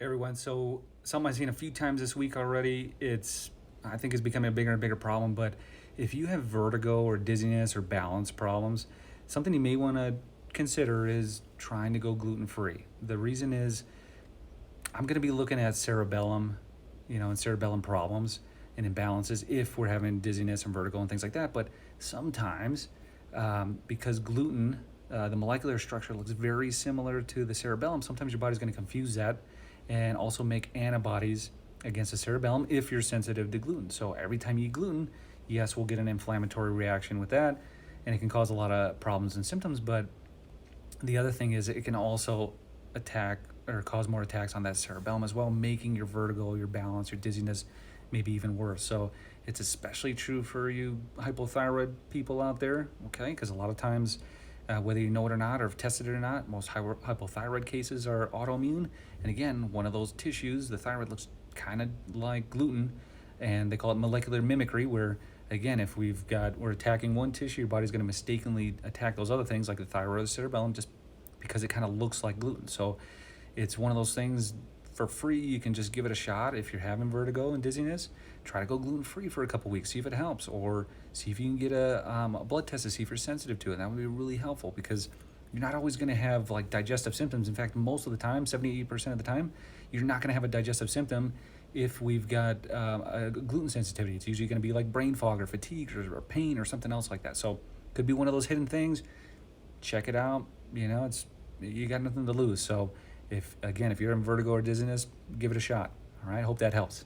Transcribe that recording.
Everyone. So something I've seen a few times this week already. I think it's becoming a bigger and bigger problem. But if you have vertigo or dizziness or balance problems, something you may want to consider is trying to go gluten free. The reason is I'm going to be looking at cerebellum, and cerebellum problems and imbalances if we're having dizziness and vertigo and things like that. But sometimes, because gluten, the molecular structure looks very similar to the cerebellum, sometimes your body's going to confuse that and also make antibodies against the cerebellum if you're sensitive to gluten. So every time you eat gluten, yes, we'll get an inflammatory reaction with that, and it can cause a lot of problems and symptoms. But the other thing is it can also attack or cause more attacks on that cerebellum as well, making your vertigo, your balance, your dizziness maybe even worse. So it's especially true for you hypothyroid people out there, okay? Because a lot of times, whether you know it or not or have tested it or not, most hypothyroid cases are autoimmune. And again, one of those tissues, the thyroid, looks kind of like gluten, and they call it molecular mimicry, where again, if we're attacking one tissue, your body's going to mistakenly attack those other things like the thyroid or the cerebellum just because it kind of looks like gluten. So it's one of those things. For free, you can just give it a shot. If you're having vertigo and dizziness, try to go gluten-free for a couple weeks, see if it helps, or see if you can get a blood test to see if you're sensitive to it. That would be really helpful, because you're not always going to have like digestive symptoms. In fact, most of the time, 78% of the time, you're not going to have a digestive symptom if we've got a gluten sensitivity. It's usually going to be like brain fog or fatigue or pain or something else like that. So could be one of those hidden things. Check it out. You got nothing to lose. So if you're in vertigo or dizziness, give it a shot. All right, hope that helps.